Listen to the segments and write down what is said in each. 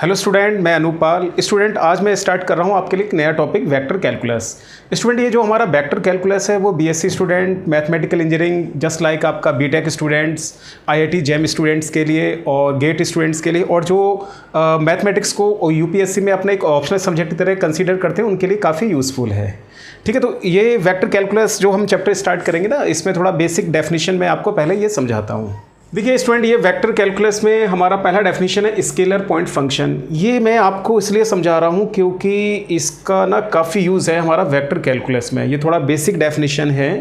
Hello student, मैं Anupal. Student, आज मैं स्टार्ट कर रहा हूँ आपके लिए एक नया टॉपिक वेक्टर कैलकुलस। स्टूडेंट, ये जो हमारा वेक्टर कैलकुलस है वो BSc student, mathematical engineering just like आपका BTech students, IIT JAM students के लिए और गेट स्टूडेंट्स के लिए, और जो मैथमेटिक्स को यूपीएससी में अपना एक ऑप्शनल सब्जेक्ट की तरह कंसीडर करते हैं उनके लिए काफ़ी यूज़फुल है। ठीक है, तो ये वेक्टर कैलकुलस जो हम चैप्टर स्टार्ट करेंगे ना, इसमें थोड़ा बेसिक डेफिनेशन मैं आपको पहले ये समझाता हूँ। देखिए स्टूडेंट, ये वेक्टर कैलकुलस में हमारा पहला डेफिनेशन है स्केलर पॉइंट फंक्शन। ये मैं आपको इसलिए समझा रहा हूँ क्योंकि इसका ना काफ़ी यूज़ है हमारा वेक्टर कैलकुलस में। ये थोड़ा बेसिक डेफिनेशन है,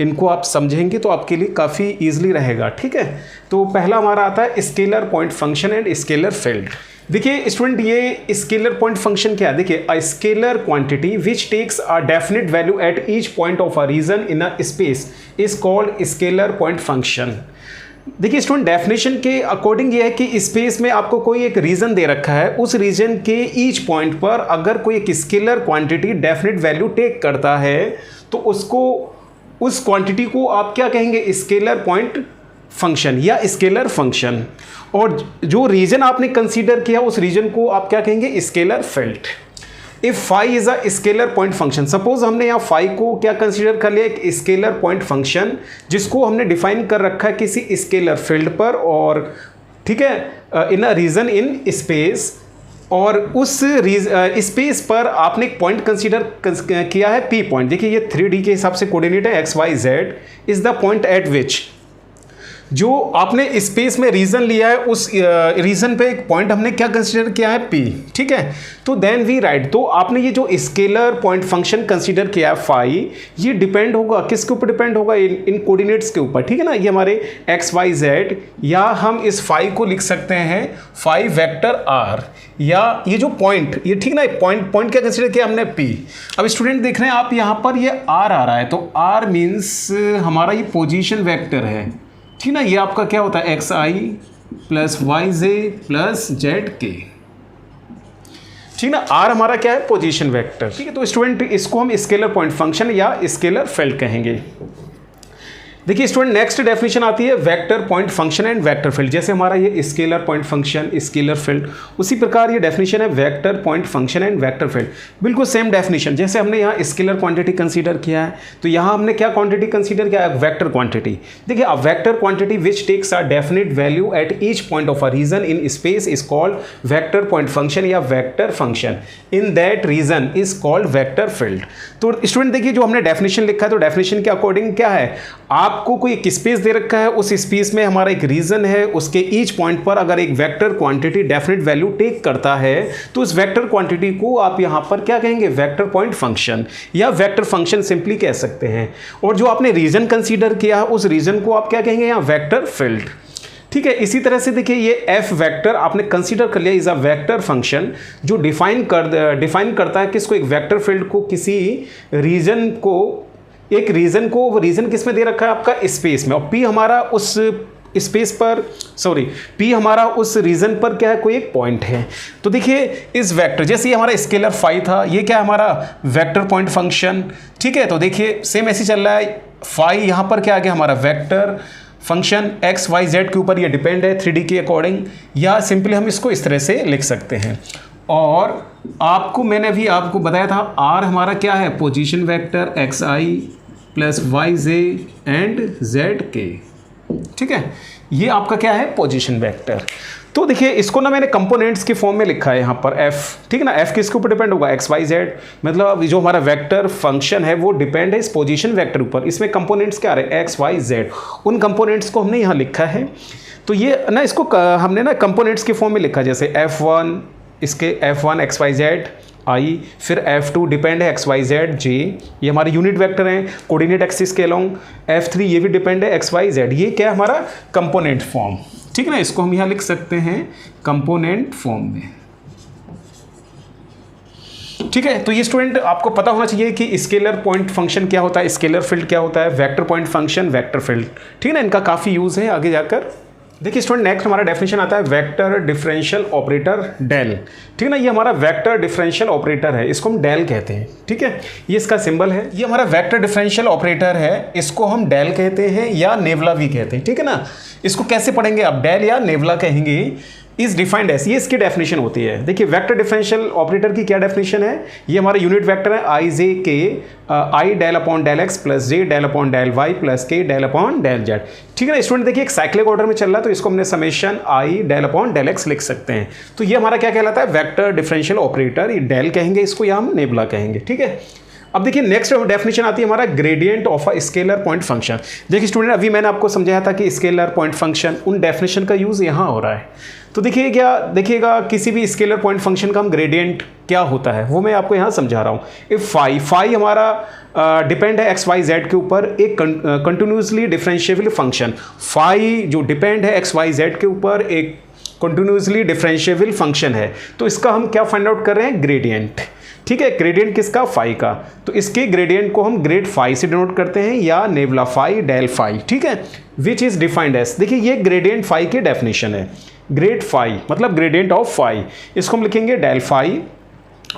इनको आप समझेंगे तो आपके लिए काफ़ी ईजिली रहेगा। ठीक है, तो पहला हमारा आता है scalar point function and scalar field. देखिए स्टूडेंट, ये स्केलर पॉइंट फंक्शन क्या है? देखिए, a scalar quantity which takes a definite value at each point of a region in a space is called scalar point function. देखिए student, definition के according ये है कि स्पेस में आपको कोई एक रीजन दे रखा है, उस रीजन के ईच पॉइंट पर अगर कोई एक scalar quantity definite value take करता है तो उसको, उस क्वांटिटी को आप क्या कहेंगे? स्केलर पॉइंट फंक्शन या स्केलर फंक्शन। और जो रीजन आपने कंसीडर किया उस रीजन को आप क्या कहेंगे? Scalar field. If phi is a scalar point function, suppose हमने यहाँ फाई को क्या कंसीडर कर लिया? एक स्केलर पॉइंट फंक्शन जिसको हमने डिफाइन कर रखा है किसी स्केलर फील्ड पर, और ठीक है, इन अ रीजन इन स्पेस, और उस स्पेस पर आपने एक पॉइंट कंसीडर किया है पी पॉइंट। देखिए ये 3D के हिसाब से कोऑर्डिनेट है, x y z is the point at which, जो आपने स्पेस में रीजन लिया है उस रीजन पे एक पॉइंट हमने क्या कंसीडर किया है? पी। ठीक है, तो देन वी राइट, तो आपने ये जो स्केलर पॉइंट फंक्शन कंसीडर किया है फाई, ये डिपेंड होगा किसके ऊपर? डिपेंड होगा इन कोऑर्डिनेट्स के ऊपर। ठीक है ना, ये हमारे एक्स वाई जेड, या हम इस फाई को लिख सकते हैं फाई वेक्टर आर, या ये जो पॉइंट, ये ठीक ना, पॉइंट क्या कंसीडर किया हमने? पी। अब स्टूडेंट देख रहे हैं आप यहाँ पर ये आर आ रहा है, तो आर मीन्स हमारा ये पोजिशन वेक्टर है। ठीक ना, ये आपका क्या होता है? X i plus y J plus Z के। ठीक ना, आर हमारा क्या है? Position vector. ठीक है, तो स्टूडेंट इसको हम स्केलर पॉइंट फंक्शन या स्केलर फील्ड कहेंगे। देखिए स्टूडेंट, नेक्स्ट डेफिनेशन आती है vector point function and vector field. जैसे हमारा ये scalar point function, scalar field, उसी प्रकार ये डेफिनेशन है vector point function and vector field. बिल्कुल सेम डेफिनेशन। जैसे हमने यहाँ स्केलर क्वांटिटी कंसीडर किया है, तो यहाँ हमने क्या क्वांटिटी कंसीडर किया है? Vector quantity. देखिए, a vector quantity which takes a definite value at each point of a region in space is called vector point function या vector function in that region is called vector field. तो student देखिए, जो हमने definition लिखा है, तो definition के according क्या है? आपको कोई एक स्पेस दे रखा है, उस स्पेस में हमारा एक रीजन है, उसके ईच पॉइंट पर अगर एक vector quantity definite value take करता है तो उस वेक्टर क्वांटिटी को आप यहां पर क्या कहेंगे? वेक्टर पॉइंट फंक्शन या वेक्टर फंक्शन सिंपली कह सकते हैं। और जो आपने रीजन कंसीडर किया है उस रीजन को आप क्या कहेंगे? यहां वेक्टर फील्ड। ठीक है, इसी तरह से देखिए ये एफ वेक्टर आपने कंसीडर कर लिया, इज अ वेक्टर फंक्शन जो डिफाइन करता है किसको? एक वेक्टर फील्ड को, किसी रीजन को, एक रीजन को, वो रीजन किस में दे रखा है? आपका स्पेस में, और पी हमारा उस स्पेस पर, सॉरी, पी हमारा उस रीजन पर क्या है? कोई एक पॉइंट है। तो देखिए इस वेक्टर, जैसे ये हमारा स्केलर फाई था, ये क्या है? हमारा वेक्टर पॉइंट फंक्शन। ठीक है, तो देखिए सेम ऐसे चल रहा है, फाई यहाँ पर क्या आ गया? हमारा vector function x y z के ऊपर ये डिपेंड है 3D के अकॉर्डिंग, या सिंपली हम इसको इस तरह से लिख सकते हैं। और आपको मैंने अभी आपको बताया था आर हमारा क्या है? Position vector x i plus y j and z के। ठीक है, ये आपका क्या है? Position vector. तो देखिए इसको ना मैंने कंपोनेंट्स के फॉर्म में लिखा है यहाँ पर एफ। ठीक है ना, एफ किसके ऊपर डिपेंड होगा? एक्स वाई जेड, मतलब जो हमारा वेक्टर फंक्शन है वो डिपेंड है इस पोजीशन वेक्टर ऊपर। इसमें कंपोनेंट्स क्या आ रहे हैं? X y z. उन कंपोनेंट्स को हमने यहाँ लिखा है। तो ये ना, इसको हमने ना कंपोनेंट्स के फॉर्म में लिखा, जैसे F1, इसके F1 x y Z I, फिर F2 डिपेंड है एक्स वाई जेड जे, ये हमारे यूनिट वेक्टर हैं कोऑर्डिनेट एक्सिस के अलोंग। F3 ये भी डिपेंड है एक्स वाई जेड। ये क्या है? हमारा कंपोनेंट फॉर्म। ठीक है ना, इसको हम यहाँ लिख सकते हैं कंपोनेंट फॉर्म में। ठीक है, तो ये स्टूडेंट आपको पता होना चाहिए कि स्केलर पॉइंट फंक्शन क्या होता है, स्केलर फील्ड क्या होता है, vector point function, vector field. ठीक है ना, इनका काफ़ी यूज़ है आगे जाकर। देखिए स्टूडेंट, नेक्स्ट हमारा डेफिनेशन आता है वेक्टर डिफरेंशियल ऑपरेटर डेल। ठीक है ना, ये हमारा वेक्टर डिफरेंशियल ऑपरेटर है, इसको हम डेल कहते हैं। ठीक है, ये इसका सिंबल है, ये हमारा वेक्टर डिफरेंशियल ऑपरेटर है, इसको हम डेल कहते हैं या नेवला भी कहते हैं। ठीक है ना, इसको कैसे पढ़ेंगे आप? डेल या नेवला कहेंगे। इज डिफाइंड एज, ये इसकी डेफिनेशन होती है। देखिए वेक्टर डिफरेंशियल ऑपरेटर की क्या डेफिनेशन है, ये हमारा यूनिट वेक्टर है i j k i del upon del x plus j del upon del y plus k del upon del z. ठीक है ना स्टूडेंट, देखिए एक साइक्लिक ऑर्डर में चल रहा है तो इसको हमने समेशन आई डेल अपॉन डेल एक्स लिख सकते हैं। तो ये हमारा क्या कहलाता है, वेक्टर डिफरेंशियल ऑपरेटर, ये डेल कहेंगे इसको या हम नेबुला कहेंगे। ठीक है, अब देखिए नेक्स्ट डेफिनेशन आती है हमारा gradient of a scalar point function. देखिए स्टूडेंट अभी मैंने आपको समझाया था कि स्केलर पॉइंट फंक्शन, उन डेफिनेशन का यूज़ यहाँ हो रहा है। तो देखिए क्या देखिएगा, किसी भी स्केलर पॉइंट फंक्शन का हम ग्रेडियंट क्या होता है वो मैं आपको यहाँ समझा रहा हूँ। इफ फाई हमारा डिपेंड है एक्स वाई जेड के ऊपर, एक कंटिन्यूसली डिफरेंशिएबल फंक्शन, फाई जो डिपेंड है एक्स वाई जेड के ऊपर एक कंटिन्यूसली डिफरेंशिएबल फंक्शन है, तो इसका हम क्या फाइंड आउट कर रहे हैं, ग्रेडियंट। ठीक है, ग्रेडियंट किसका, फाई का। तो इसके ग्रेडियंट को हम ग्रेड फाई से डिनोट करते हैं या नेबुला फाई डेल फाई। ठीक है, विच इज डिफाइंड एज, देखिए ये ग्रेडियंट फाई की डेफिनेशन है। ग्रेड फाई मतलब ग्रेडियंट ऑफ फाई, इसको हम लिखेंगे डेल फाई।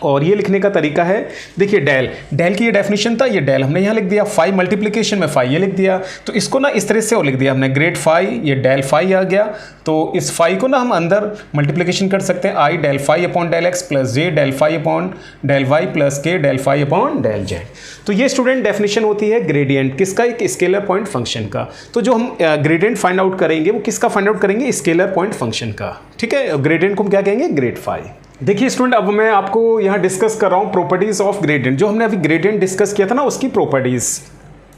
और ये लिखने का तरीका है, देखिए डेल की ये डेफिनेशन था, ये डेल हमने यहाँ लिख दिया, फाई मल्टीप्लिकेशन में फाई ये लिख दिया। तो इसको ना इस तरह से और लिख दिया हमने, ग्रेड फाई, ये डेल फाई आ गया। तो इस फाई को ना हम अंदर मल्टीप्लिकेशन कर सकते हैं, i del phi upon del x plus j del phi upon del y plus k del phi upon del z. तो ये स्टूडेंट डेफिनेशन होती है ग्रेडियंट किसका, एक स्केलर पॉइंट फंक्शन का। तो जो हम ग्रेडियंट फाइंड आउट करेंगे वो किसका फाइंड आउट करेंगे, स्केलर पॉइंट फंक्शन का। ठीक है, ग्रेडियंट को हम क्या कहेंगे, ग्रेड फाई। देखिए स्टूडेंट अब मैं आपको यहाँ डिस्कस कर रहा हूँ प्रॉपर्टीज ऑफ ग्रेडियंट। जो हमने अभी ग्रेडियंट डिस्कस किया था ना उसकी प्रॉपर्टीज।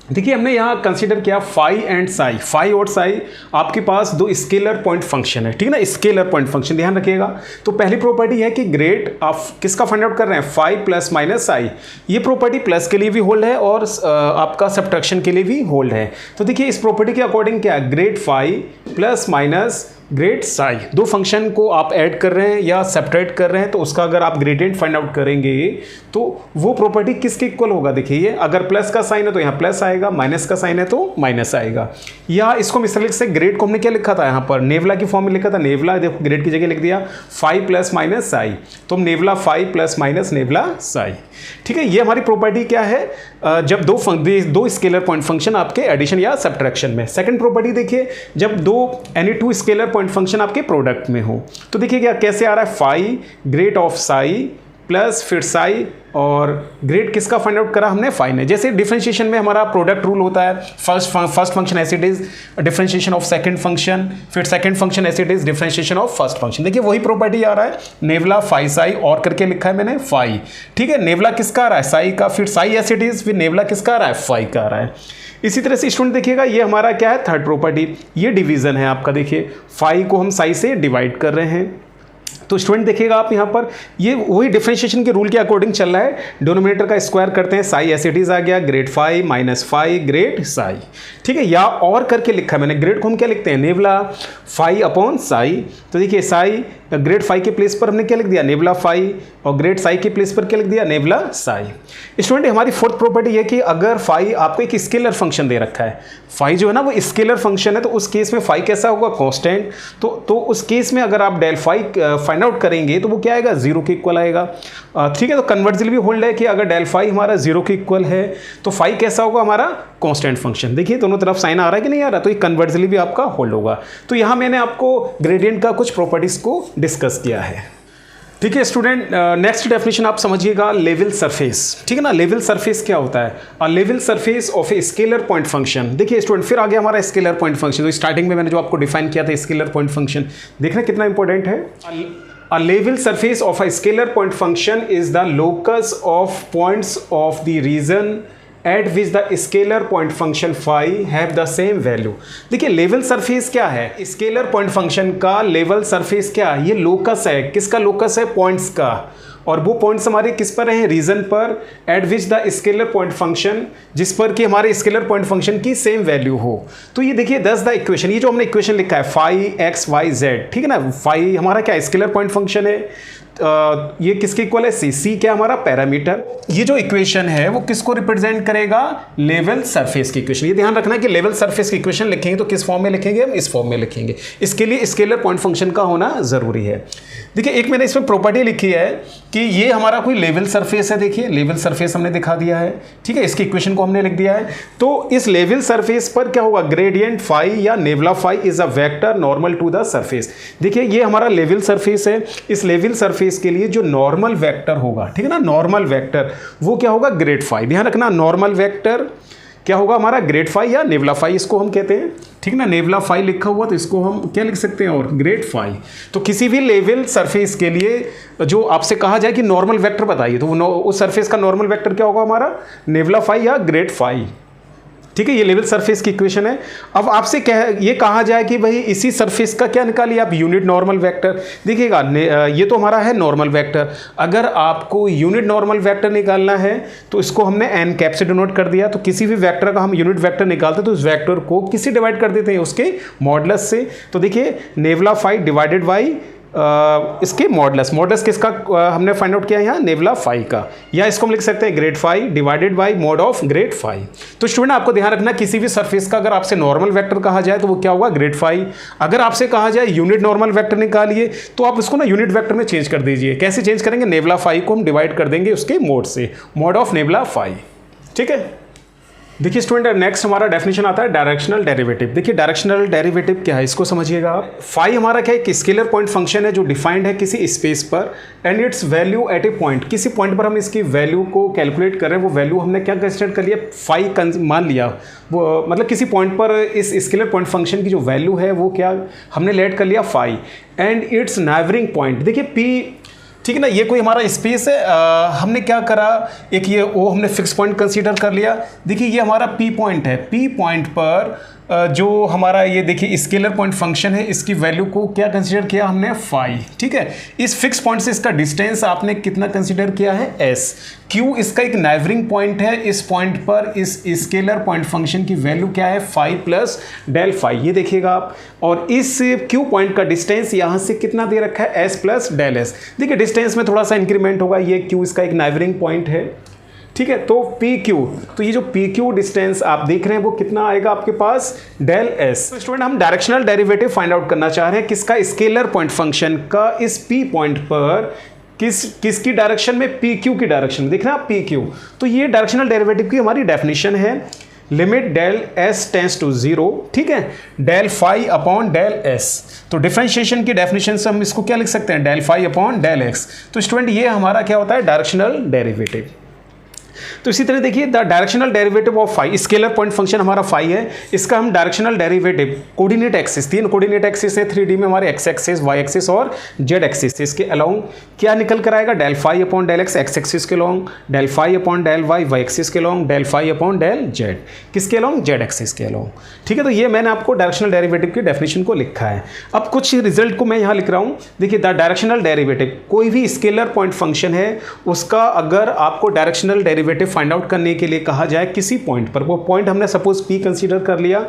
देखिए हमने यहाँ कंसीडर किया फाई एंड साई, फाई और साई आपके पास दो स्केलर पॉइंट फंक्शन है। ठीक है ना, स्केलर पॉइंट फंक्शन ध्यान रखिएगा। तो पहली प्रॉपर्टी है कि ग्रेड आप किसका फाइंड आउट कर रहे हैं, फाई प्लस माइनस साई। ये प्रॉपर्टी प्लस के लिए भी होल्ड है और आपका सब्ट्रैक्शन के लिए भी होल्ड है। तो देखिए इस प्रॉपर्टी के अकॉर्डिंग क्या है, grad phi plus minus grad psi, दो फंक्शन को आप ऐड कर रहे हैं या सेपरेट कर रहे हैं, तो उसका अगर आप ग्रेडियंट फाइंड आउट करेंगे तो वो प्रॉपर्टी किसके इक्वल होगा। देखिए ये अगर प्लस का साइन है तो यहाँ प्लस आएगा, माइनस का साइन है तो माइनस आएगा। या इसको मिसाल से ग्रेड को हमने क्या लिखा था, यहाँ पर नेवला की फॉर्म में लिखा था, नेवला देखो ग्रेड की जगह लिख दिया फाई प्लस माइनस साई, तो हम nabla phi plus minus nabla psi. ठीक है, ये हमारी प्रॉपर्टी क्या है, जब दो स्केलर पॉइंट फंक्शन आपके एडिशन या सब्ट्रैक्शन में। सेकंड प्रॉपर्टी देखिए, जब दो any two scalar point function आपके प्रोडक्ट में हो। तो देखिए क्या कैसे आ रहा है, phi grad of psi plus फिर साई, और ग्रेड किसका फाइंड आउट करा हमने, फाई ने। जैसे डिफरेंशिएशन में हमारा प्रोडक्ट रूल होता है, first function as it is differentiation of second function, फिर second function as it is differentiation of first function. देखिए वही प्रॉपर्टी आ रहा है, नेवला फाई साई और करके लिखा है मैंने फाई। ठीक है, नेवला किसका आ रहा है, साई का, फिर साई एज इट इज, फिर नेवला किसका आ रहा है, फाई का आ रहा है। इसी तरह से स्टूडेंट देखिएगा ये हमारा क्या है, थर्ड प्रॉपर्टी, ये डिवीजन है आपका। देखिए फाई को हम साई से डिवाइड कर रहे हैं। तो स्टूडेंट देखिएगा आप यहाँ पर ये वही डिफरेंशिएशन के रूल के अकॉर्डिंग चल रहा है, डिनोमिनेटर का स्क्वायर करते हैं, साई एज इट इज आ गया, grad phi minus phi grad psi. ठीक है, या और करके लिखा है मैंने, ग्रेड को हम क्या लिखते हैं, नेवला फाई अपॉन साई। तो देखिए साई ग्रेड फाई के प्लेस पर हमने क्या लिख दिया, नेवला फाई, और ग्रेड साई के प्लेस पर क्या लिख दिया, नेवला साई। स्टूडेंट हमारी फोर्थ प्रॉपर्टी है कि अगर फाई आपको एक स्केलर फंक्शन दे रखा है, फाई जो है ना वो स्केलर फंक्शन है, तो उस केस में फाई कैसा होगा, कांस्टेंट। तो उस केस में अगर आप डेल फाई फाइंड आउट करेंगे तो वो क्या आएगा, जीरो के इक्वल आएगा। ठीक है, तो कन्वर्जल भी होल्ड है कि अगर डेल फाई हमारा जीरो के इक्वल है तो फाई कैसा होगा, हमारा कांस्टेंट फंक्शन। देखिए दोनों तरफ साइन आ रहा है कि नहीं आ रहा, तो ये कन्वर्जली भी आपका होल्ड होगा। तो यहाँ मैंने आपको ग्रेडियंट का कुछ प्रॉपर्टीज को डिस्कस किया है। ठीक है स्टूडेंट, नेक्स्ट डेफिनेशन आप समझिएगा, लेवल सरफेस। ठीक है ना, लेवल सरफेस क्या होता है, a level surface of a scalar point function. देखिए स्टूडेंट फिर आगे हमारा स्केलर पॉइंट फंक्शन, तो स्टार्टिंग में मैंने जो आपको डिफाइन किया था स्केलर पॉइंट फंक्शन, देखना कितना इंपॉर्टेंट है। A level surface of a scalar point function is the locus of points of the region at which the scalar point function phi have the same value। देखिए level surface क्या है, scalar point function का level surface क्या है, ये locus है, किसका locus है, पॉइंट्स का। और वो पॉइंट्स हमारे किस पर हैं, रीजन पर, eight which the scalar point function, जिस पर कि हमारे स्केलर पॉइंट फंक्शन की सेम वैल्यू हो। तो ये देखिए दस द इक्वेशन, ये जो हमने इक्वेशन लिखा है फाई एक्स वाई जेड, ठीक है ना, फाई हमारा क्या स्केलर पॉइंट फंक्शन है, ये किसके इक्वल है, सी क्या हमारा पैरामीटर। ये जो इक्वेशन है वो किसको रिप्रेजेंट करेगा, लेवल सरफेस की इक्वेशन। ये ध्यान रखना कि लेवल सरफेस की इक्वेशन लिखेंगे तो किस फॉर्म में लिखेंगे, हम इस फॉर्म में लिखेंगे। इसके लिए स्केलर पॉइंट फंक्शन का होना जरूरी है। देखिए एक मैंने इसमें प्रॉपर्टी लिखी है कि ये हमारा कोई लेवल सरफेस है। देखिए लेवल सरफेस हमने दिखा दिया है, ठीक है, इसकी इक्वेशन को हमने लिख दिया है। तो इस लेवल सरफेस पर क्या होगा, ग्रेडियंट फाई या nabla phi is a vector normal to the surface. देखिए ये हमारा लेवल सरफेस है, इस लेवल सरफेस के लिए जो नॉर्मल वेक्टर होगा, ठीक है ना, नॉर्मल वेक्टर वो क्या होगा, ग्रेड फाई। ध्यान रखना नॉर्मल वेक्टर क्या होगा हमारा, ग्रेड फाई या नेवला फाई इसको हम कहते हैं, ठीक ना। नेवला फाई लिखा हुआ तो इसको हम क्या लिख सकते हैं, और ग्रेड फाई। तो किसी भी लेवल सरफेस के लिए जो आपसे कहा जाए कि नॉर्मल वेक्टर बताइए, तो उस सरफेस का नॉर्मल वेक्टर क्या होगा हमारा, नेवला फाई या ग्रेड फाई, ठीक है। ये लेवल सरफेस की इक्वेशन है। अब आपसे ये कहा जाए कि भाई इसी सरफेस का क्या निकालिए आप, यूनिट नॉर्मल वेक्टर। देखिएगा ये तो हमारा है नॉर्मल वेक्टर, अगर आपको यूनिट नॉर्मल वेक्टर निकालना है तो इसको हमने एन कैप से डिनोट कर दिया। तो किसी भी वेक्टर का हम यूनिट वेक्टर निकालते हैं तो उस वेक्टर को किससे डिवाइड कर देते हैं, उसके मॉडुलस से। तो देखिए नेवला फाई डिवाइडेड बाई इसके मॉडुलस किसका हमने फाइंड आउट किया है यहाँ, नेवला फाई का, या इसको हम लिख सकते हैं grad phi divided by mod of grad phi. तो स्टूडेंट आपको ध्यान रखना किसी भी सरफेस का अगर आपसे नॉर्मल वेक्टर कहा जाए तो वो क्या होगा, ग्रेड फाई। अगर आपसे कहा जाए यूनिट नॉर्मल वेक्टर निकालिए तो आप उसको ना यूनिट वेक्टर में चेंज कर दीजिए। कैसे चेंज करेंगे, नेवला फाई को हम डिवाइड कर देंगे उसके मोड से, मॉड ऑफ नेवला फाई, ठीक है। देखिए स्टूडेंट नेक्स्ट हमारा डेफिनेशन आता है डायरेक्शनल डेरिवेटिव। देखिए डायरेक्शनल डेरिवेटिव क्या है, इसको समझिएगा आप। फाई हमारा क्या है, एक स्केलर पॉइंट फंक्शन है जो डिफाइंड है किसी स्पेस पर and its value at a point. किसी पॉइंट पर हम इसकी वैल्यू को कैलकुलेट कर रहे हैं, वो वैल्यू हमने क्या कंसिडर कर लिया, फाई मान लिया। वो मतलब किसी पॉइंट पर इस स्केलर पॉइंट फंक्शन की जो वैल्यू है वो क्या हमने लेट कर लिया, phi and its neighbouring point. देखिए पी, ठीक है ना, ये कोई हमारा स्पेस है, हमने क्या करा, एक ये ओ हमने फिक्स पॉइंट कंसीडर कर लिया। देखिए ये हमारा पी पॉइंट है, पी पॉइंट पर जो हमारा ये देखिए स्केलर पॉइंट फंक्शन है, इसकी वैल्यू को क्या कंसीडर किया हमने, फाई, ठीक है। इस फिक्स पॉइंट से इसका डिस्टेंस आपने कितना कंसीडर किया है, एस। क्यू इसका एक नेबरिंग पॉइंट है, इस पॉइंट पर इस स्केलर पॉइंट फंक्शन की वैल्यू क्या है, फाई प्लस डेल फाई, ये देखिएगा आप। और इस क्यू पॉइंट का डिस्टेंस यहाँ से कितना दे रखा है, एस प्लस डेल एस। देखिए डिस्टेंस में थोड़ा सा इंक्रीमेंट होगा, ये क्यू इसका एक नेबरिंग पॉइंट है, ठीक है। तो पी क्यू, तो ये जो पी क्यू डिस्टेंस आप देख रहे हैं वो कितना आएगा आपके पास, डेल एस। तो स्टूडेंट हम डायरेक्शनल डेरिवेटिव फाइंड आउट करना चाह रहे हैं किसका, स्केलर पॉइंट फंक्शन का इस पी पॉइंट पर किसकी डायरेक्शन में, पी क्यू की डायरेक्शन। देख रहे हैं आप पी क्यू। तो ये डायरेक्शनल डेरिवेटिव की हमारी डेफिनेशन है, limit del s tends to 0, ठीक है, del phi upon del s. तो डिफरेंशिएशन की डेफिनेशन से हम इसको क्या लिख सकते हैं, del phi upon del x. तो स्टूडेंट ये हमारा क्या होता है, डायरेक्शनल डेरिवेटिव। तो इसी तरह देखिए the directional derivative of phi, scalar point function हमारा फाई है, इसका हम directional derivative coordinate axis, 3 coordinate axis है 3D में हमारे, एक्स एक्सिस, वाई एक्सिस और जेड एक्सिस। इसके अलोंग क्या निकल कर आएगा, del phi upon del x x axis के along, del phi upon del y y axis के along, del phi upon del z किसके अलोंग, जेड एक्सिस के अलोंग, ठीक है। तो ये मैंने आपको डायरेक्शनल डेरिवेटिव की डेफिनेशन को लिखा है। अब कुछ रिजल्ट को मैं यहाँ लिख रहा हूँ। देखिए द डायरेक्शनल डेरिवेटिव, कोई भी स्केलर पॉइंट फंक्शन है उसका अगर आपको डायरेक्शनल डेरिवेटिव फाइंड आउट करने के लिए कहा जाए किसी पॉइंट पर, वो पॉइंट हमने सपोज पी कंसीडर कर लिया,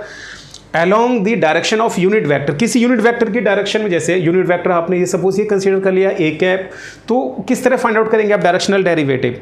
along the direction of unit vector, किसी यूनिट वेक्टर की डायरेक्शन में, जैसे यूनिट वेक्टर आपने ये सपोज ये कंसीडर कर लिया ए कैप, तो किस तरह फाइंड आउट करेंगे आप डायरेक्शनल डेरिवेटिव,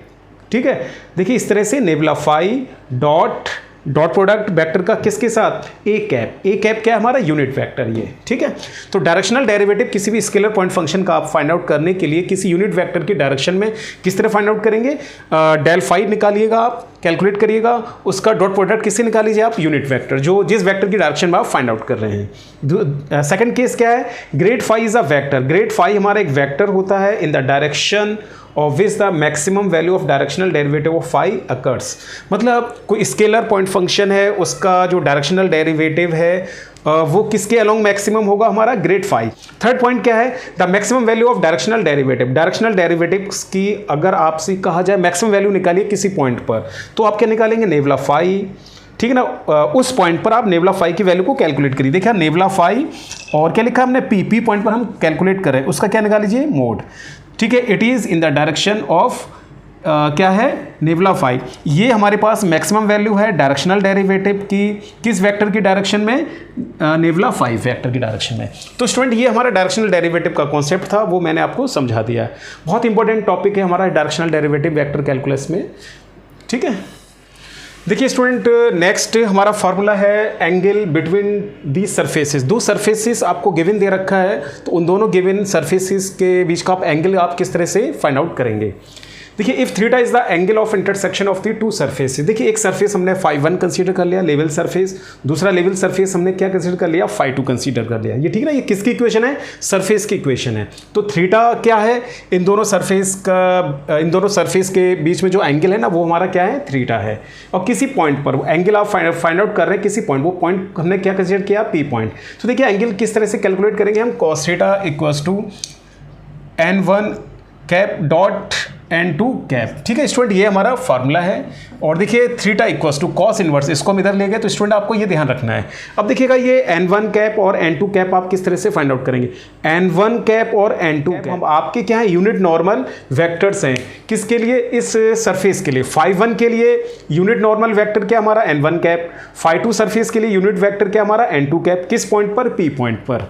ठीक है। देखिए इस तरह से nabla phi dot product vector का किसके साथ, ए कैप क्या है हमारा, यूनिट वेक्टर ये, ठीक है। तो डायरेक्शनल डेरिवेटिव किसी भी स्केलर पॉइंट फंक्शन का आप फाइंड आउट करने के लिए किसी यूनिट वेक्टर की डायरेक्शन में किस तरह फाइंड आउट करेंगे, डेल फाई निकालिएगा आप, कैलकुलेट करिएगा, उसका डॉट प्रोडक्ट किससे निकाल लीजिए आप, यूनिट वेक्टर, जो जिस वेक्टर की डायरेक्शन में आप फाइंड आउट कर रहे हैं। सेकंड केस क्या है, grad phi is a vector, grad phi हमारा एक वेक्टर होता है in the direction of which the maximum value of directional derivative of phi occurs। मतलब कोई स्केलर पॉइंट फंक्शन है, उसका जो डायरेक्शनल डेरिवेटिव है वो किसके अलोंग मैक्सिमम होगा, हमारा ग्रेड फाई। थर्ड पॉइंट क्या है, the maximum value of directional derivative, directional derivatives की अगर आपसे कहा जाए मैक्सिमम वैल्यू निकालिए किसी पॉइंट पर, तो आप क्या निकालेंगे, नेबुला फाई, ठीक है ना। उस पॉइंट पर आप नेबुला फाई की वैल्यू को कैलकुलेट करिए। देखिए नेबुला फाई और क्या लिखा हमने, पी पॉइंट पर हम कैलकुलेट करें, उसका क्या निकाल लीजिए, मोड, ठीक है। It is in the direction of क्या है नेबुला फाई, ये हमारे पास मैक्सिमम वैल्यू है डायरेक्शनल डेरिवेटिव की किस वेक्टर की डायरेक्शन में, नेबुला फाई वेक्टर की डायरेक्शन में। तो स्टूडेंट ये हमारा डायरेक्शनल डेरिवेटिव का कॉन्सेप्ट था, वो मैंने आपको समझा दिया। बहुत इंपॉर्टेंट टॉपिक है हमारा डायरेक्शनल डेरिवेटिव वेक्टर कैलकुलस में, ठीक है। देखिए स्टूडेंट, नेक्स्ट हमारा फार्मूला है एंगल बिटवीन दी सरफेसेस। दो सरफेसेस आपको गिवन दे रखा है, तो उन दोनों गिवन सरफेसेस के बीच का आप एंगल आप किस तरह से फाइंड आउट करेंगे। देखिए if theta is the angle of intersection of the two surfaces. देखिए एक सरफेस हमने φ1 कंसीडर कर लिया लेवल सरफेस, दूसरा लेवल सरफेस हमने क्या कंसीडर कर लिया, φ2 कंसीडर कर लिया। ये ठीक है ना, ये किसकी इक्वेशन है, सरफेस की इक्वेशन है। तो थीटा क्या है, इन दोनों सरफेस के बीच में जो एंगल है ना वो हमारा क्या है, थीटा है। और किसी पॉइंट पर एंगल आप फाइंड आउट कर रहे हैं किसी पॉइंट, वो पॉइंट हमने क्या कंसीडर किया, पी पॉइंट। तो देखिए एंगल किस तरह से कैलकुलेट करेंगे हम, cos theta equals to n1 cap dot n2 cap, ठीक है स्टूडेंट, ये हमारा फार्मूला है। और देखिए theta equals to cos inverse, इसको हम इधर ले गए, तो स्टूडेंट आपको ये ध्यान रखना है। अब देखिएगा ये n1 कैप और n2 कैप आप किस तरह से फाइंड आउट करेंगे, n1 कैप और n2 कैप हम आपके क्या है, यूनिट नॉर्मल वेक्टर्स हैं। किसके लिए, इस सरफेस के लिए। φ1 के लिए यूनिट नॉर्मल वेक्टर क्या हमारा n1 कैप, φ2 सरफेस के लिए यूनिट वेक्टर क्या हमारा n2 कैप, किस पॉइंट पर, p पॉइंट पर।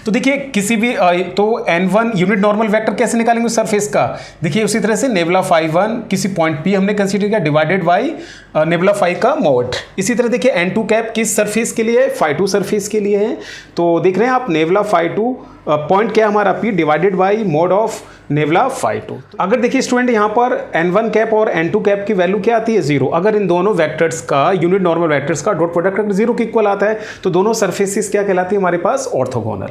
तो देखिए किसी भी तो n1 यूनिट नॉर्मल वेक्टर कैसे निकालेंगे उस सरफेस का, देखिए उसी तरह से नेबुला φ1 किसी पॉइंट P हमने कंसीडर किया डिवाइडेड बाय नेबुला फाई का मोड। इसी तरह देखिए n2 कैप किस सरफेस के लिए है, φ2 सरफेस के लिए है। तो देख रहे हैं आप नेबुला φ2 पॉइंट क्या हमारा P divided by mod of nabla φ2। अगर देखिए स्टूडेंट यहाँ पर n1 कैप और n2 कैप की वैल्यू क्या आती है, 0। अगर इन दोनों वेक्टर्स का यूनिट नॉर्मल वेक्टर्स का डॉट प्रोडक्ट अगर 0 के इक्वल आता है तो दोनों सरफेसेस क्या कहलाती है हमारे पास, ऑर्थोगोनल।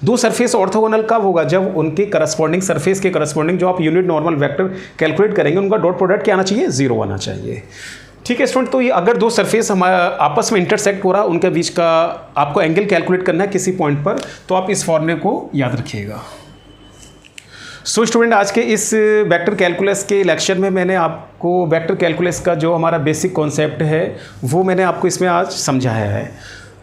दो सरफेस ऑर्थोगोनल कब होगा, जब उनके करस्पॉन्डिंग सरफेस के करस्पॉन्डिंग जो आप यूनिट नॉर्मल वेक्टर कैलकुलेट करेंगे उनका डॉट प्रोडक्ट क्या आना चाहिए, 0 आना चाहिए, ठीक है स्टूडेंट। तो ये अगर दो सरफेस हमारे आपस में इंटरसेक्ट हो रहा है, उनके बीच का आपको एंगल कैलकुलेट करना है किसी पॉइंट पर, तो आप इस फॉर्मूले को याद रखिएगा। सो स्टूडेंट, आज के इस वेक्टर कैलकुलस के लेक्चर में मैंने आपको वेक्टर कैलकुलस का जो हमारा बेसिक कॉन्सेप्ट है वो मैंने आपको इसमें आज समझाया है,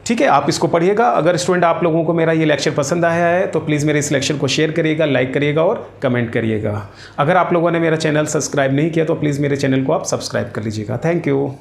ठीक है। आप इसको पढ़िएगा। अगर स्टूडेंट आप लोगों को मेरा ये लेक्चर पसंद आया है तो प्लीज़ मेरे इस लेक्चर को शेयर करिएगा, लाइक करिएगा और कमेंट करिएगा। अगर आप लोगों ने मेरा चैनल सब्सक्राइब नहीं किया तो प्लीज़ मेरे चैनल को आप सब्सक्राइब कर लीजिएगा। Thank you.